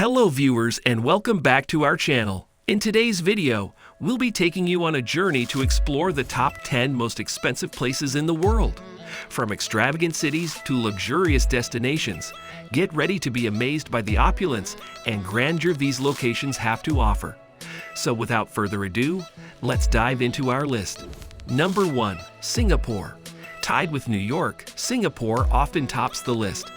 Hello viewers and welcome back to our channel. In today's video, we'll be taking you on a journey to explore the top 10 most expensive places in the world. From extravagant cities to luxurious destinations, get ready to be amazed by the opulence and grandeur these locations have to offer. So without further ado, let's dive into our list. Number 1. Singapore. Tied with New York, Singapore often tops the list.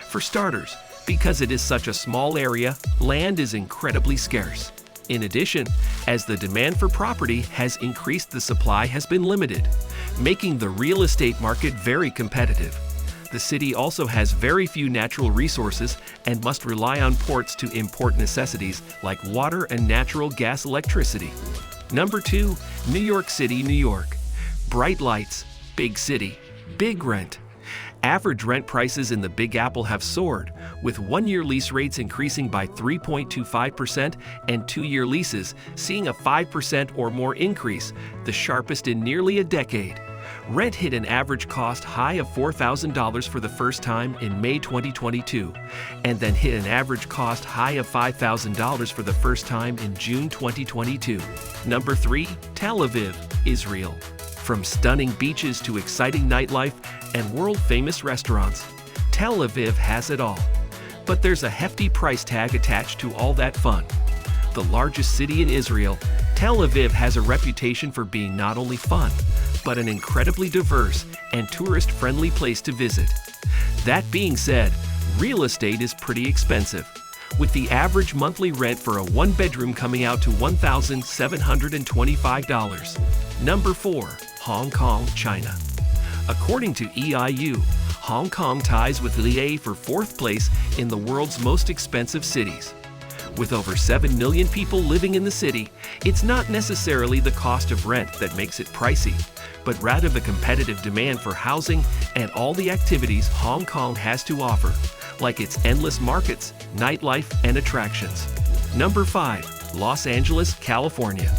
For starters, because it is such a small area, land is incredibly scarce. In addition, as the demand for property has increased, the supply has been limited, making the real estate market very competitive. The city also has very few natural resources and must rely on ports to import necessities like water and natural gas electricity. Number 2. New York City, New York. Bright lights, big city, big rent. Average rent prices in the Big Apple have soared, with one-year lease rates increasing by 3.25% and two-year leases seeing a 5% or more increase, the sharpest in nearly a decade. Rent hit an average cost high of $4,000 for the first time in May 2022, and then hit an average cost high of $5,000 for the first time in June 2022. Number 3. Tel Aviv, Israel. From stunning beaches to exciting nightlife and world-famous restaurants, Tel Aviv has it all. But there's a hefty price tag attached to all that fun. The largest city in Israel, Tel Aviv has a reputation for being not only fun, but an incredibly diverse and tourist-friendly place to visit. That being said, real estate is pretty expensive, with the average monthly rent for a one-bedroom coming out to $1,725. Number 4. Hong Kong, China. According to EIU, Hong Kong ties with LA for 4th place in the world's most expensive cities. With over 7 million people living in the city, it's not necessarily the cost of rent that makes it pricey, but rather the competitive demand for housing and all the activities Hong Kong has to offer, like its endless markets, nightlife, and attractions. Number 5. Los Angeles, California.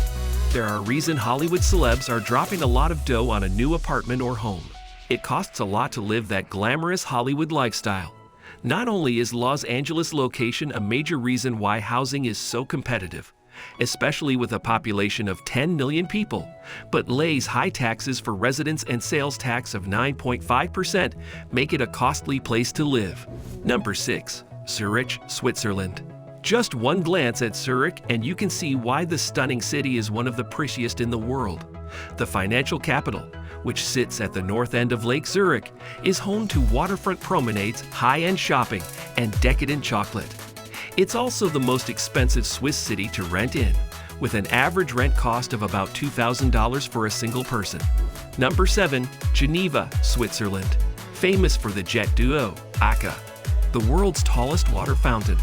There are reasons Hollywood celebs are dropping a lot of dough on a new apartment or home. It costs a lot to live that glamorous Hollywood lifestyle. Not only is Los Angeles' location a major reason why housing is so competitive, especially with a population of 10 million people, but LA's high taxes for residence and sales tax of 9.5% make it a costly place to live. Number 6. Zurich, Switzerland. Just one glance at Zurich and you can see why the stunning city is one of the prettiest in the world. The financial capital, which sits at the north end of Lake Zurich, is home to waterfront promenades, high-end shopping, and decadent chocolate. It's also the most expensive Swiss city to rent in, with an average rent cost of about $2,000 for a single person. Number 7. Geneva, Switzerland. Famous for the jet duo, Aka, the world's tallest water fountain.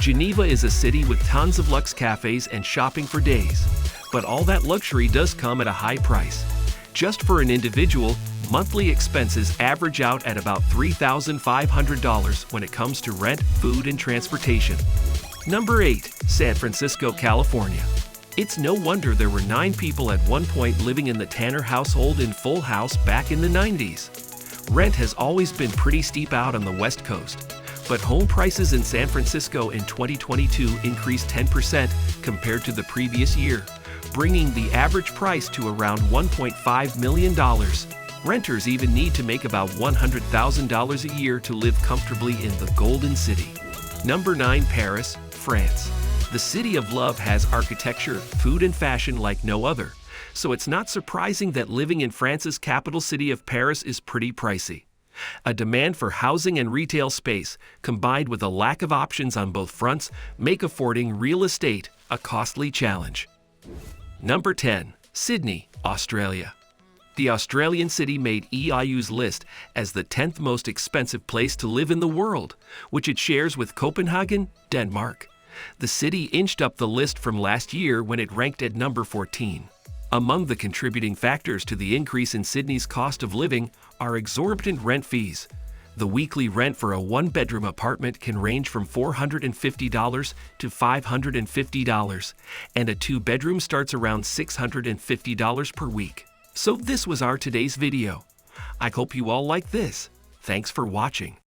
Geneva is a city with tons of luxe cafes and shopping for days, but all that luxury does come at a high price. Just for an individual, monthly expenses average out at about $3,500 when it comes to rent, food, and transportation. Number 8. San Francisco, California. It's no wonder there were 9 people at one point living in the Tanner household in Full House back in the 90s. Rent has always been pretty steep out on the West Coast, but home prices in San Francisco in 2022 increased 10% compared to the previous year, bringing the average price to around $1.5 million. Renters even need to make about $100,000 a year to live comfortably in the Golden City. Number 9. Paris, France. The city of love has architecture, food, and fashion like no other, so it's not surprising that living in France's capital city of Paris is pretty pricey. A demand for housing and retail space, combined with a lack of options on both fronts, make affording real estate a costly challenge. Number 10. Sydney, Australia. The Australian city made EIU's list as the 10th most expensive place to live in the world, which it shares with Copenhagen, Denmark. The city inched up the list from last year when it ranked at number 14. Among the contributing factors to the increase in Sydney's cost of living are exorbitant rent fees. The weekly rent for a one-bedroom apartment can range from $450 to $550, and a two-bedroom starts around $650 per week. So this was our today's video. I hope you all like this. Thanks for watching.